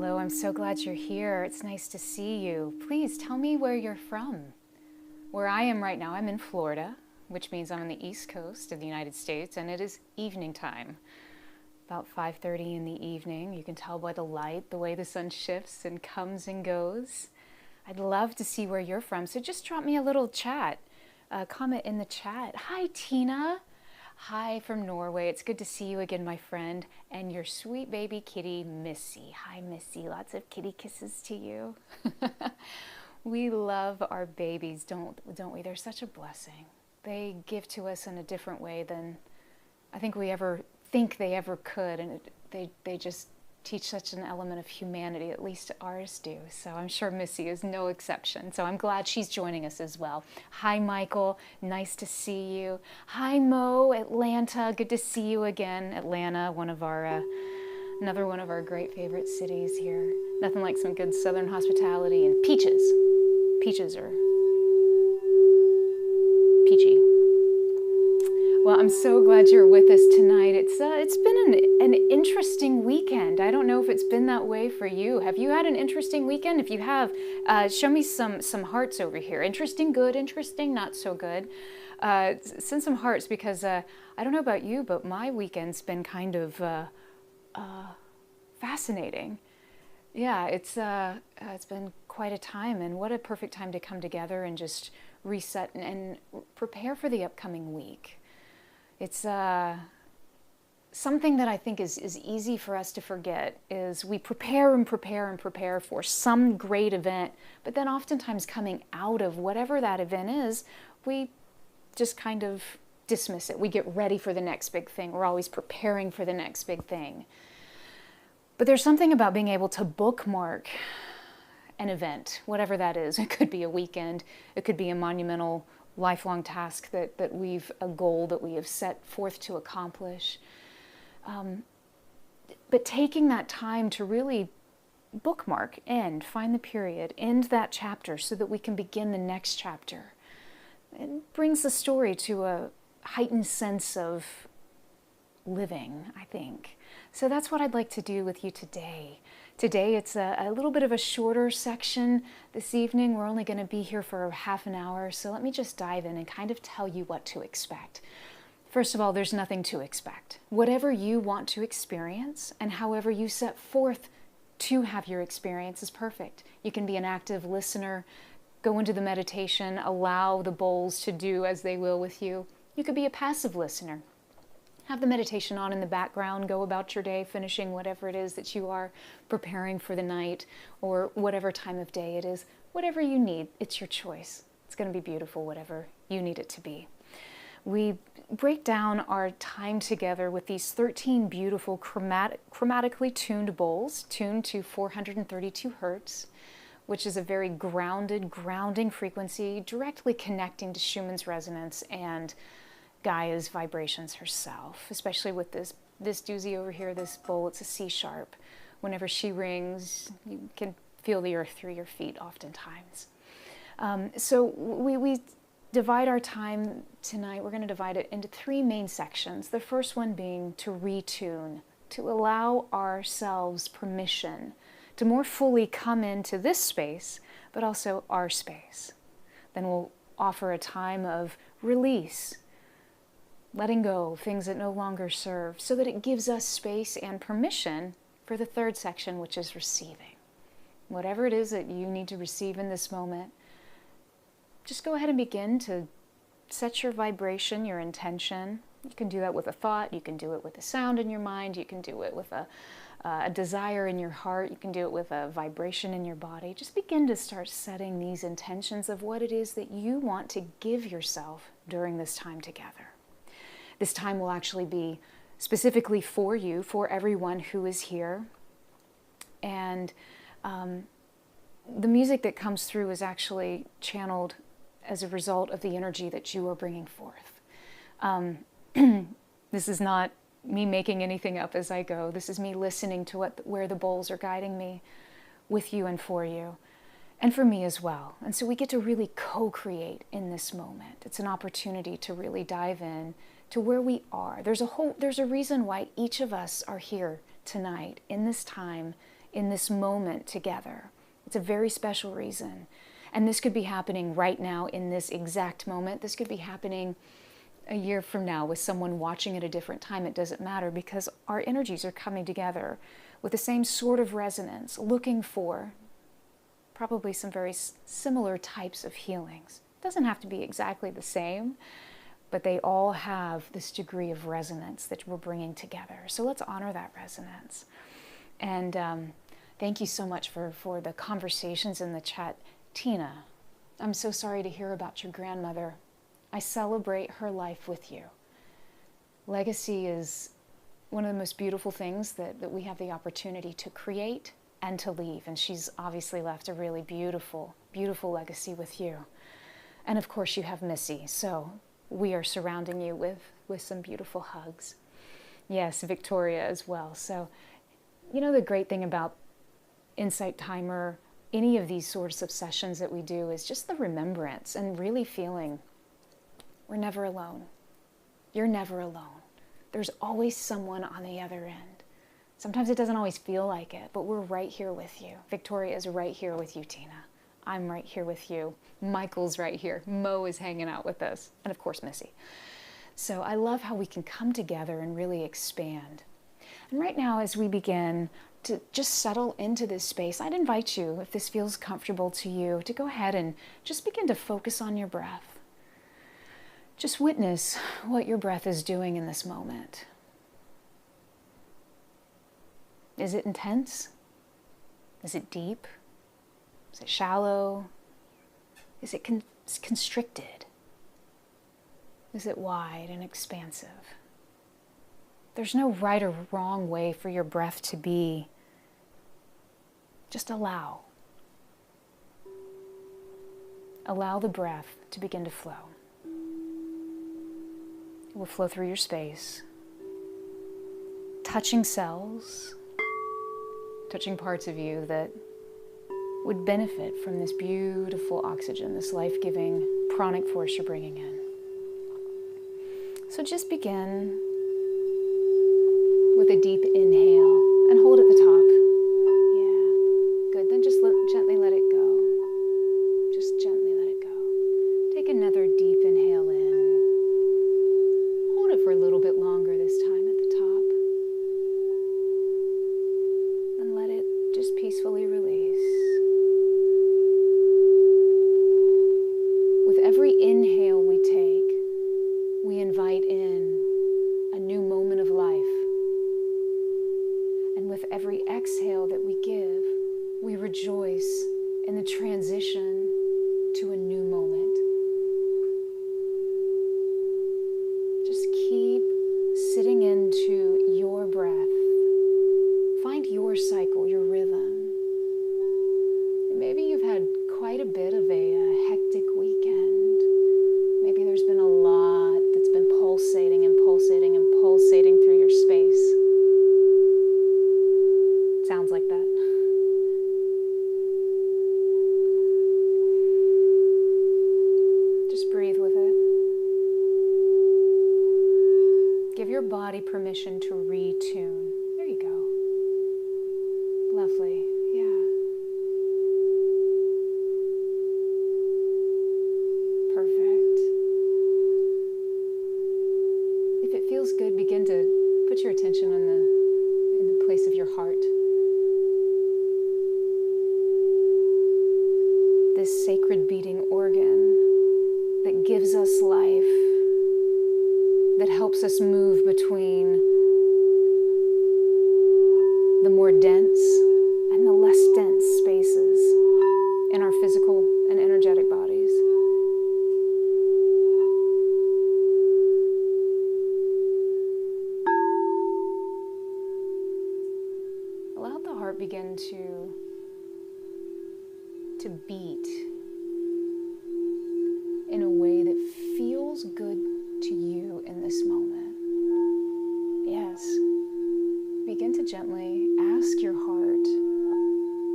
Hello, I'm so glad you're here. It's nice to see you. Please tell me where you're from. Where I am right now, I'm in Florida, which means I'm on the East Coast of the United States, and it is evening time. About 5:30 in the evening. You can tell by the light, the way the sun shifts and comes and goes. I'd love to see where you're from, so just drop me a little chat, comment in the chat. Hi, Tina. Hi from Norway. It's good to see you again, my friend. And your sweet baby kitty, Missy. Hi, Missy. Lots of kitty kisses to you. We love our babies, don't we? They're such a blessing. They give to us in a different way than I think we ever think they ever could. And they just teach such an element of humanity, at least ours do. So I'm sure Missy is no exception. So I'm glad she's joining us as well. Hi, Michael. Nice to see you. Hi, Mo, Atlanta. Good to see you again. Atlanta, another one of our great favorite cities here. Nothing like some good Southern hospitality and peaches. Peaches are peachy. Well, I'm so glad you're with us tonight. It's been an interesting weekend. I don't know if it's been that way for you. Have you had an interesting weekend? If you have, show me some hearts over here. Interesting, good, interesting, not so good. Send some hearts because I don't know about you, but my weekend's been kind of fascinating. Yeah, it's been quite a time, and what a perfect time to come together and just reset and prepare for the upcoming week. It's something that I think is easy for us to forget is we prepare and prepare and prepare for some great event, but then oftentimes coming out of whatever that event is, we just kind of dismiss it. We get ready for the next big thing. We're always preparing for the next big thing. But there's something about being able to bookmark an event, whatever that is. It could be a weekend. It could be a monumental lifelong task a goal that we have set forth to accomplish. But taking that time to really bookmark, find the period, end that chapter so that we can begin the next chapter. It brings the story to a heightened sense of living, I think. So that's what I'd like to do with you today. Today it's a little bit of a shorter section. This evening we're only going to be here for half an hour, so let me just dive in and kind of tell you what to expect. First of all, there's nothing to expect. Whatever you want to experience and however you set forth to have your experience is perfect. You can be an active listener, go into the meditation, allow the bowls to do as they will with you. You could be a passive listener. Have the meditation on in the background, go about your day, finishing whatever it is that you are preparing for the night or whatever time of day it is. Whatever you need, it's your choice. It's going to be beautiful, whatever you need it to be. We break down our time together with these 13 beautiful chromatically tuned bowls, tuned to 432 Hertz, which is a very grounding frequency, directly connecting to Schumann's resonance and Gaia's vibrations herself, especially with this doozy over here, this bowl. It's a C sharp. Whenever she rings, you can feel the earth through your feet oftentimes. So we divide our time tonight. We're going to divide it into 3 main sections. The first one being to retune, to allow ourselves permission to more fully come into this space, but also our space. Then we'll offer a time of release, letting go, things that no longer serve, so that it gives us space and permission for the third section, which is receiving. Whatever it is that you need to receive in this moment, just go ahead and begin to set your vibration, your intention. You can do that with a thought, you can do it with a sound in your mind, you can do it with a desire in your heart, you can do it with a vibration in your body. Just begin to start setting these intentions of what it is that you want to give yourself during this time together. This time will actually be specifically for you, for everyone who is here. And the music that comes through is actually channeled as a result of the energy that you are bringing forth. This is not me making anything up as I go. This is me listening to where the bowls are guiding me with you and for you. And for me as well. And so we get to really co-create in this moment. It's an opportunity to really dive in to where we are. There's a reason why each of us are here tonight in this time in this moment together. It's a very special reason. And this could be happening right now in this exact moment. This could be happening a year from now with someone watching at a different time. It doesn't matter, because our energies are coming together with the same sort of resonance, looking for probably some very similar types of healings. It doesn't have to be exactly the same, but they all have this degree of resonance that we're bringing together. So let's honor that resonance. And thank you so much for the conversations in the chat. Tina, I'm so sorry to hear about your grandmother. I celebrate her life with you. Legacy is one of the most beautiful things that we have the opportunity to create and to leave. And she's obviously left a really beautiful, beautiful legacy with you. And of course you have Missy, so we are surrounding you with some beautiful hugs. Yes, Victoria as well. So, you know, the great thing about Insight Timer, any of these sorts of sessions that we do, is just the remembrance and really feeling we're never alone. You're never alone. There's always someone on the other end. Sometimes it doesn't always feel like it, but we're right here with you. Victoria is right here with you, Tina. I'm right here with you. Michael's right here. Mo is hanging out with us. And of course, Missy. So I love how we can come together and really expand. And right now, as we begin to just settle into this space, I'd invite you, if this feels comfortable to you, to go ahead and just begin to focus on your breath. Just witness what your breath is doing in this moment. Is it intense? Is it deep? Is it shallow? Is it constricted? Is it wide and expansive? There's no right or wrong way for your breath to be. Just allow. Allow the breath to begin to flow. It will flow through your space, touching cells, touching parts of you that would benefit from this beautiful oxygen, this life-giving pranic force you're bringing in. So just begin with a deep inhale and hold at the top. Yeah, good. Then just gently let it go. Just gently let it go. Take another deep inhale in. Hold it for a little bit longer this time at the top. And let it just peacefully release. With every inhale we take, we invite in a new moment of life. And with every exhale that we give, we rejoice in the transition to a new moment. Just keep sitting into your breath. Find your cycle, your rhythm. Maybe you've had quite a bit of a hectic weekend. Maybe there's been a lot that's been pulsating and pulsating and pulsating through your space. Sounds like that. Just breathe with it. Give your body permission to retune. There you go. Lovely. Yeah. Perfect. If it feels good, begin to put your attention in the place of your heart. This sacred beating organ that gives us life, that helps us move between the more dense and the less dense spaces in our physical and energetic bodies. Allow the heart begin to beat in a way that feels good to you in this moment. Yes. Begin to gently ask your heart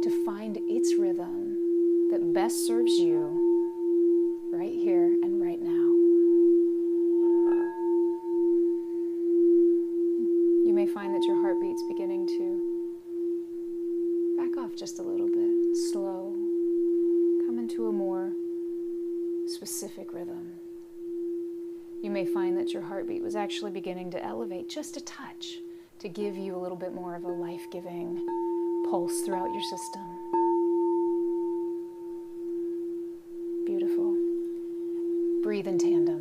to find its rhythm that best serves you right here and right now. You may find that your heartbeat's beginning to specific rhythm. You may find that your heartbeat was actually beginning to elevate just a touch to give you a little bit more of a life-giving pulse throughout your system. Beautiful. Breathe in tandem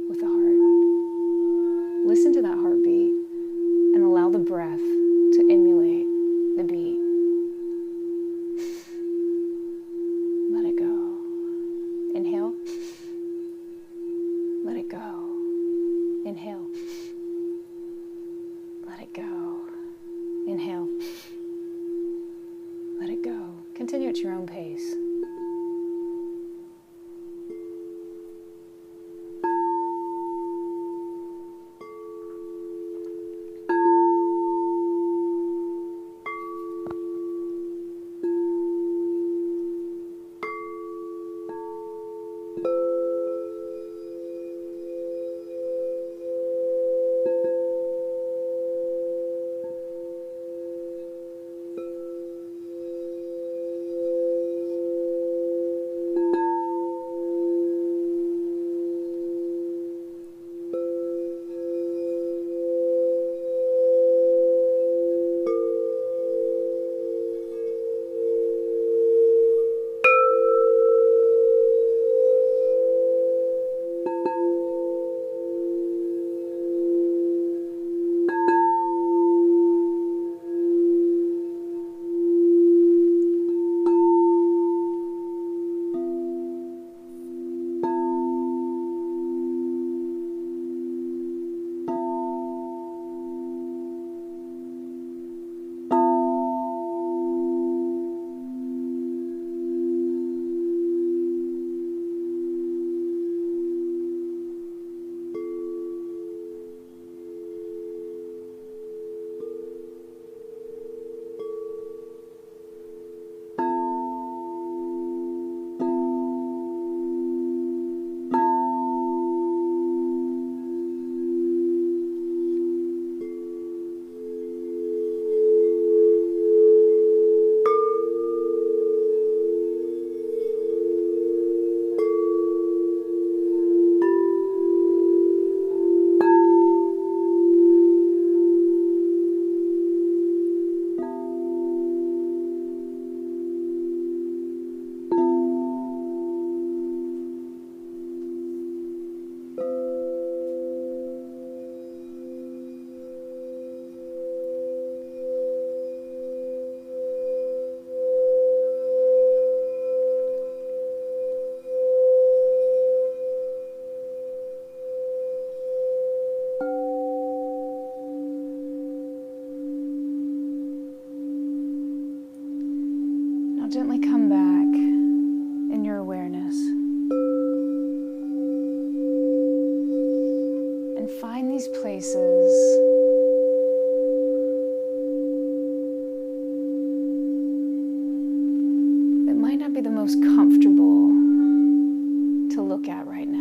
with the heart. Listen to that heartbeat and allow the breath to emulate the beat. Let it go. Inhale. Let it go. Inhale. Let it go. Inhale. Let it go. Continue at your own pace. Gently come back in your awareness and find these places that might not be the most comfortable to look at right now.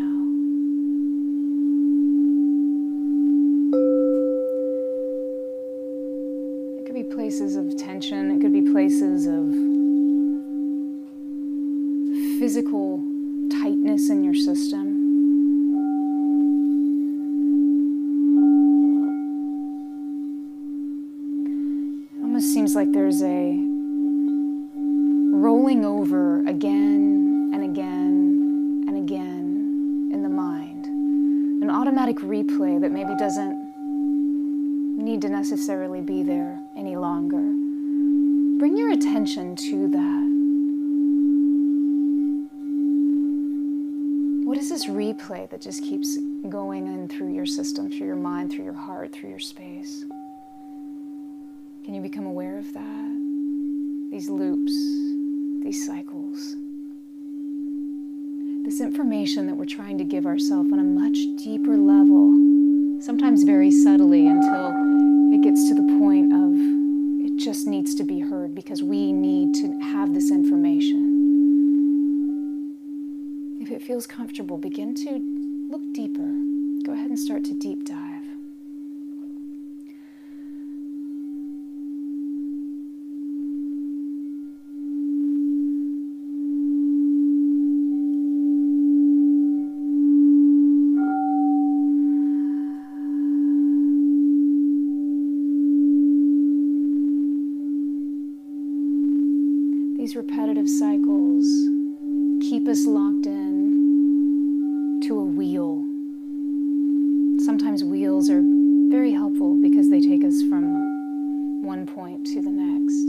It could be places of tension, it could be places of physical tightness in your system. It almost seems like there's a rolling over again and again and again in the mind. An automatic replay that maybe doesn't need to necessarily be there any longer. Bring your attention to that. What is this replay that just keeps going in through your system, through your mind, through your heart, through your space? Can you become aware of that? These loops, these cycles. This information that we're trying to give ourselves on a much deeper level, sometimes very subtly until it gets to the point of it just needs to be heard because we need to have this information. If it feels comfortable, begin to look deeper. Go ahead and start to deep dive. us locked in to a wheel. Sometimes wheels are very helpful because they take us from one point to the next.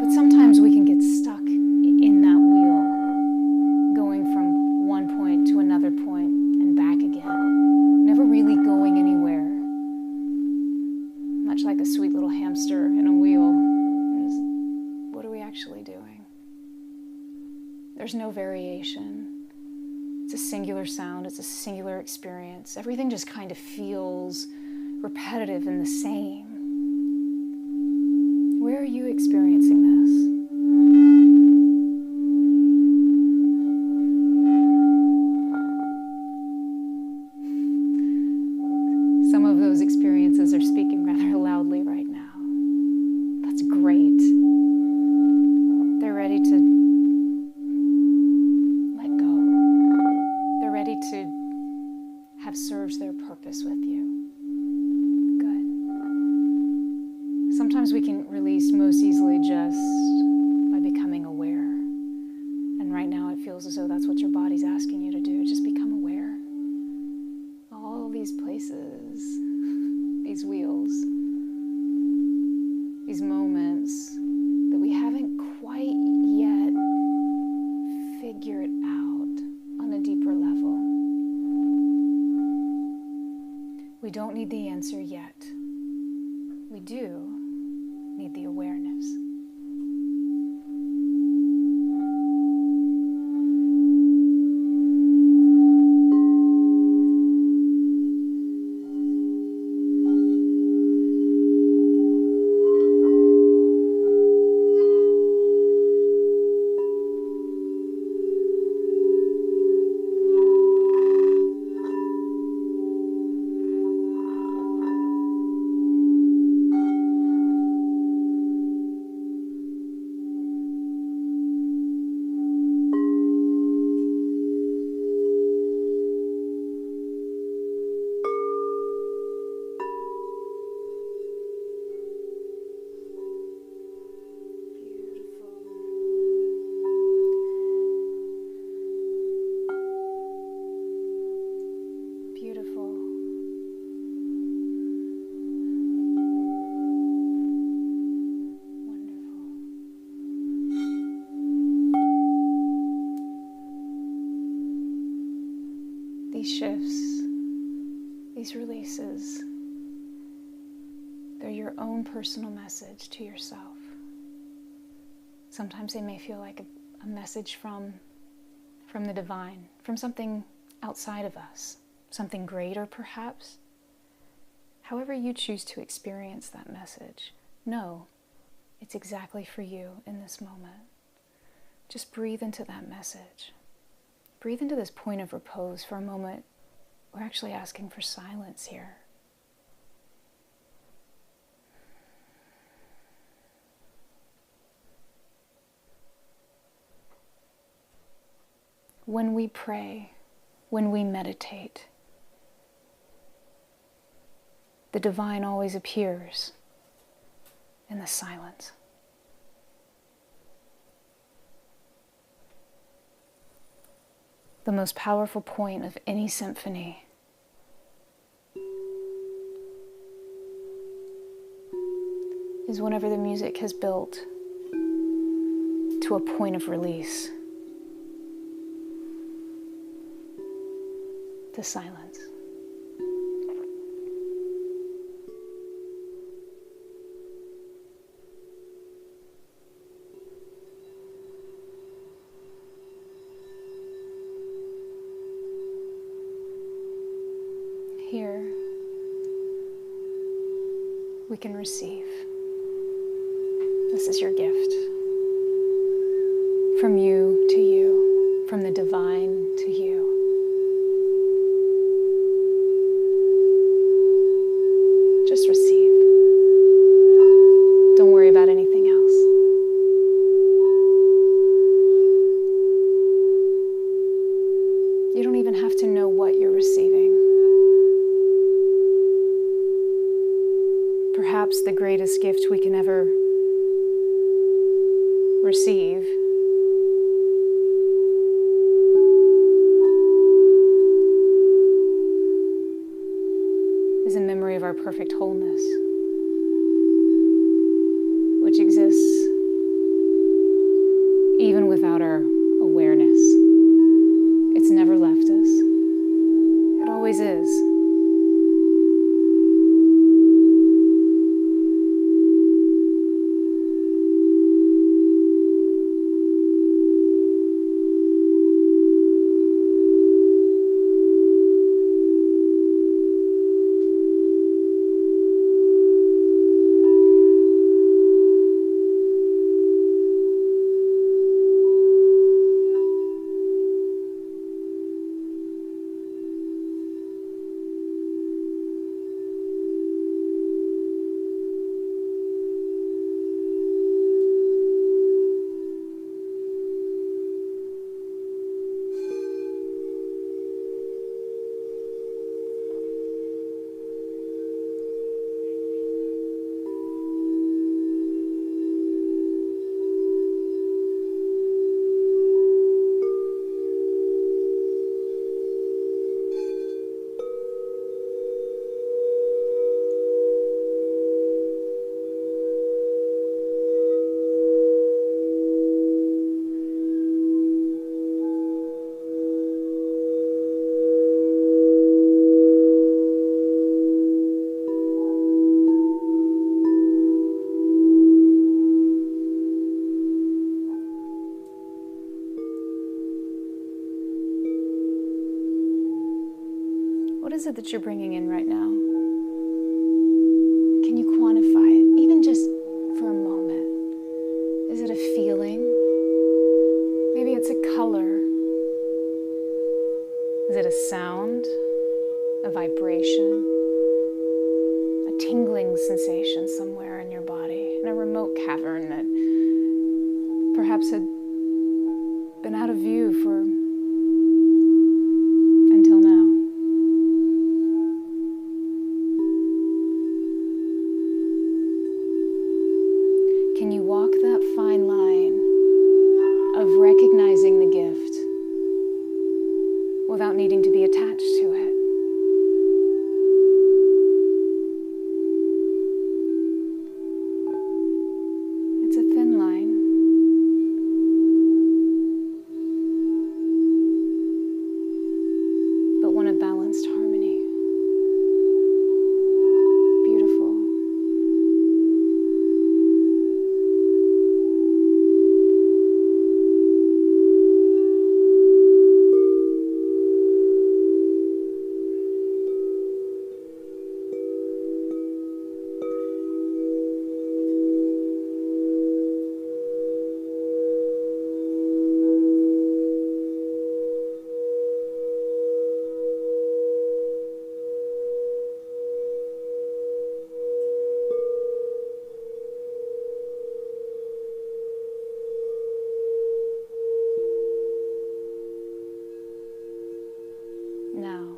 But sometimes we can get stuck in that wheel, going from one point to another point and back again, never really going anywhere. Much like a sweet little hamster in a wheel. What are we actually doing? There's no variation. It's a singular sound, it's a singular experience. Everything just kind of feels repetitive and the same. Where are you experiencing this? Some of those experiences are speaking rather loudly right now. That's great. They're ready to let go. They're ready to have served their purpose with you. Good. Sometimes we can release most easily just by becoming aware. And right now it feels as though that's what your body's asking you to do. Just become aware. All these places, these wheels, these moments that we haven't quite yet figured out on a deeper level. We don't need the answer yet. We do need the awareness. These shifts, these releases, they're your own personal message to yourself. Sometimes they may feel like a message from the divine, from something outside of us, something greater perhaps. However you choose to experience that message, know it's exactly for you in this moment. Just breathe into that message. Breathe into this point of repose for a moment. We're actually asking for silence here. When we pray, when we meditate, the divine always appears in the silence. The most powerful point of any symphony is whenever the music has built to a point of release, to silence. Here, we can receive. This is your gift. From you to you, from the divine to you. Just receive. Don't worry about anything else. You don't even have to know what you're receiving. Perhaps the greatest gift we can ever receive our perfect wholeness, which exists even without our awareness. It's never left us. It always is. What is it that you're bringing in right now? Can you quantify it, even just for a moment? Is it a feeling? Maybe it's a color. Is it a sound? A vibration? A tingling sensation somewhere in your body, in a remote cavern that perhaps had been out of view for until now? Can you walk that fine line of recognizing the gift without needing to be attached to it? It's a thin line. But one of balanced harmony. Beautiful. Now,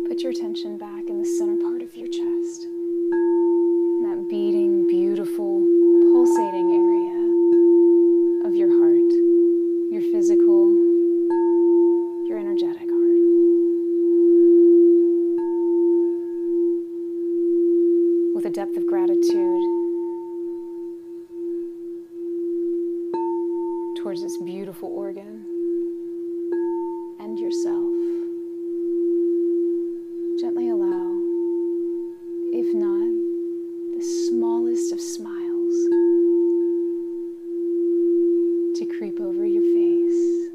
put your attention back in the center part of your chest, that beating, beautiful, pulsating area of your heart, your physical, your energetic heart. With a depth of gratitude towards this beautiful organ and yourself, gently allow, if not the smallest of smiles, to creep over your face.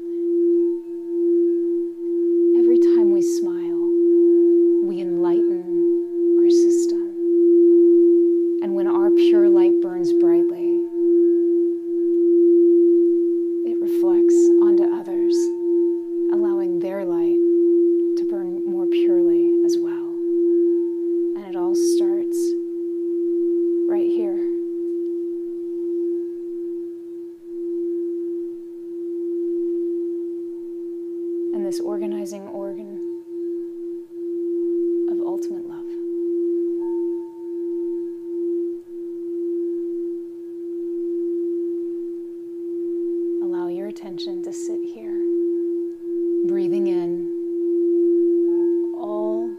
Every time we smile, we enlighten our system. And when our pure light burns brightly, it reflects onto others, allowing their light to burn more purely as well. And it all starts right here. And this organizing organ of ultimate love. Allow your attention to sit here, breathing in all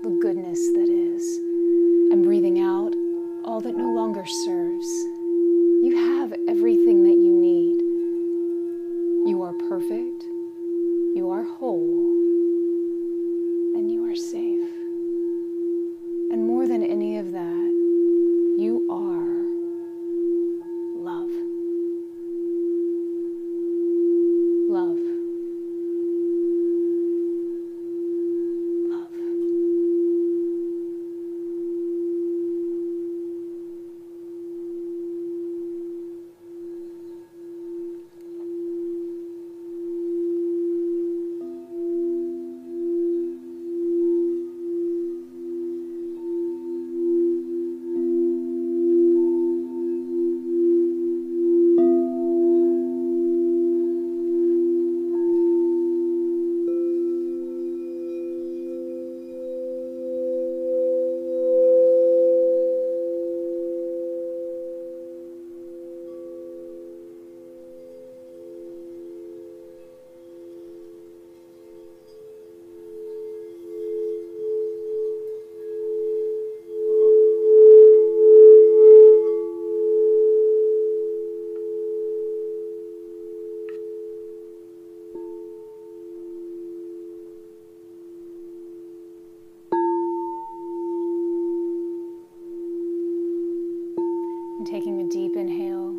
deep inhale,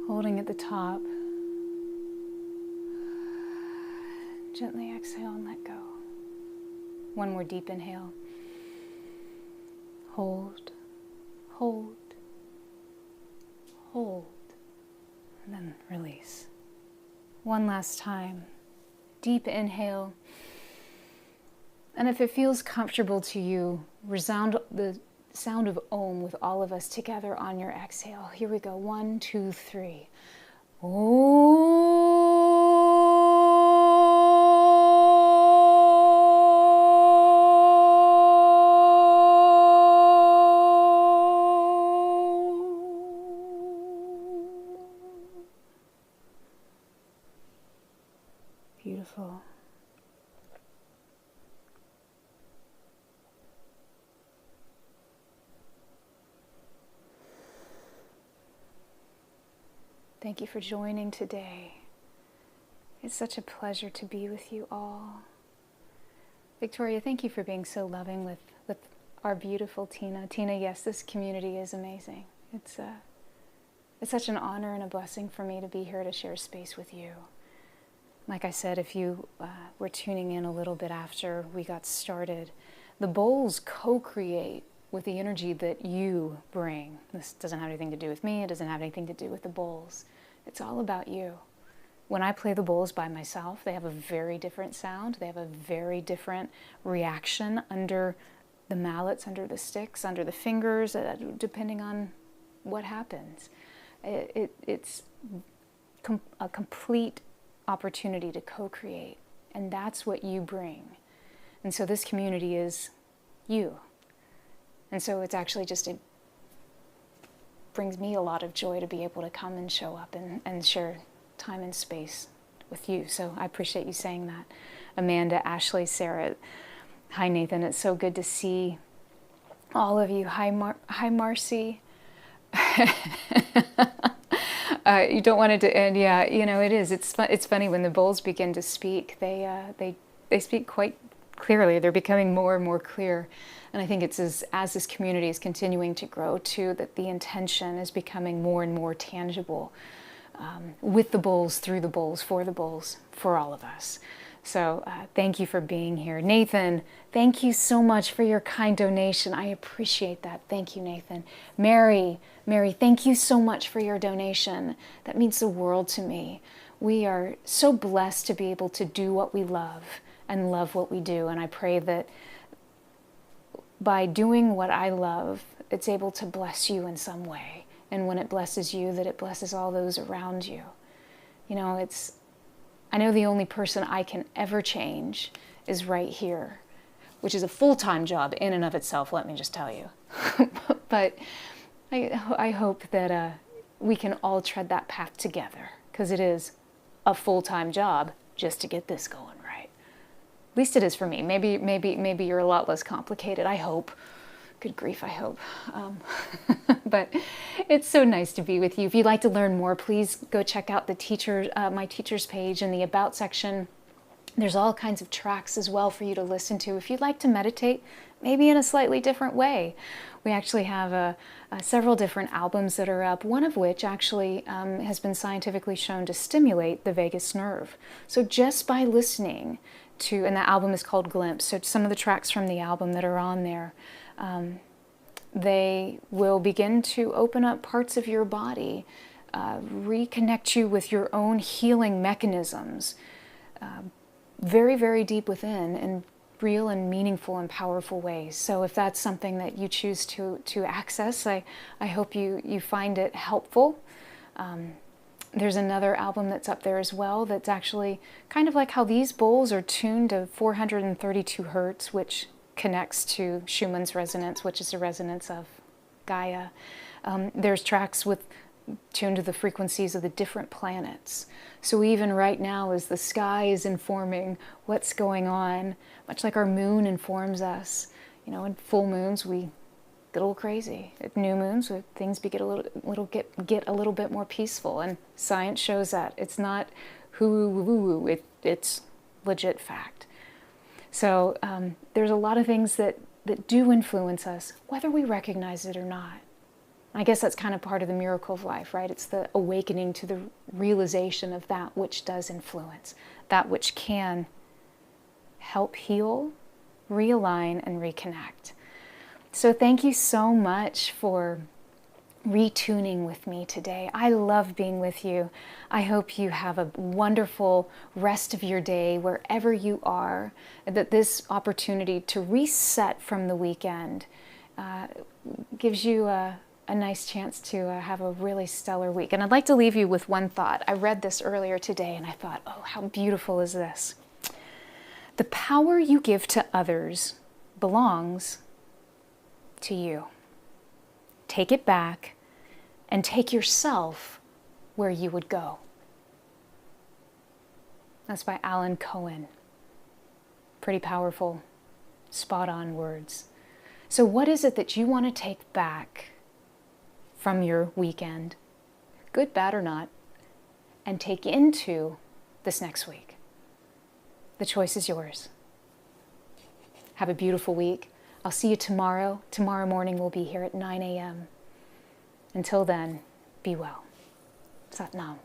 holding at the top. Gently exhale and let go. One more deep inhale. Hold, hold, hold, and then release. One last time. Deep inhale. And if it feels comfortable to you, resound the sound of Om with all of us together on your exhale. Here we go. 1, 2, 3. Om. Beautiful. Thank you for joining today. It's such a pleasure to be with you all. Victoria, thank you for being so loving with our beautiful Tina. Tina, yes, this community is amazing. It's such an honor and a blessing for me to be here to share space with you. Like I said, if you were tuning in a little bit after we got started, the bowls co-create with the energy that you bring. This doesn't have anything to do with me. It doesn't have anything to do with the bowls. It's all about you. When I play the bowls by myself, they have a very different sound. They have a very different reaction under the mallets, under the sticks, under the fingers, depending on what happens. It's a complete opportunity to co-create, and that's what you bring. And so this community is you. And so it's actually it brings me a lot of joy to be able to come and show up and share time and space with you. So I appreciate you saying that. Amanda, Ashley, Sarah, hi Nathan, it's so good to see all of you. Hi Marcy. You don't want it to end. Yeah, you know, it is. It's funny when the bowls begin to speak. They speak quite clearly. They're becoming more and more clear. And I think it's as this community is continuing to grow too, that the intention is becoming more and more tangible with the bowls, through the bowls, for all of us. So thank you for being here. Nathan, thank you so much for your kind donation. I appreciate that. Thank you, Nathan. Mary, thank you so much for your donation. That means the world to me. We are so blessed to be able to do what we love and love what we do. And I pray that by doing what I love, it's able to bless you in some way. And when it blesses you, that it blesses all those around you. You know, I know the only person I can ever change is right here, which is a full-time job in and of itself, let me just tell you. But I hope that we can all tread that path together, because it is a full-time job just to get this going right. At least it is for me. Maybe you're a lot less complicated, I hope. Good grief, I hope. But it's so nice to be with you. If you'd like to learn more, please go check out the my teacher's page in the About section. There's all kinds of tracks as well for you to listen to if you'd like to meditate, maybe in a slightly different way. We actually have several different albums that are up, one of which actually has been scientifically shown to stimulate the vagus nerve. So just by listening to, and the album is called Glimpse, so some of the tracks from the album that are on there, they will begin to open up parts of your body, reconnect you with your own healing mechanisms, very, very deep within, in real and meaningful and powerful ways. So if that's something that you choose to access, I hope you find it helpful. There's another album that's up there as well that's actually kind of like how these bowls are tuned to 432 Hertz, which connects to Schumann's resonance, which is the resonance of Gaia. There's tracks tuned to the frequencies of the different planets. So even right now, as the sky is informing what's going on, much like our moon informs us, you know, in full moons we get a little crazy. At new moons, things get a little bit more peaceful, and science shows that it's not woo-woo-woo-woo. It's legit fact. So there's a lot of things that do influence us, whether we recognize it or not. I guess that's kind of part of the miracle of life, right? It's the awakening to the realization of that which does influence, that which can help heal, realign, and reconnect. So thank you so much for retuning with me today. I love being with you. I hope you have a wonderful rest of your day wherever you are, that this opportunity to reset from the weekend gives you a nice chance to have a really stellar week. And I'd like to leave you with one thought. I read this earlier today and I thought, oh, how beautiful is this? The power you give to others belongs to you. Take it back and take yourself where you would go. That's by Alan Cohen. Pretty powerful, spot on words. So what is it that you want to take back from your weekend, good, bad, or not, and take into this next week? The choice is yours. Have a beautiful week. I'll see you tomorrow. Tomorrow morning we'll be here at 9 a.m. Until then, be well. Sat Nam.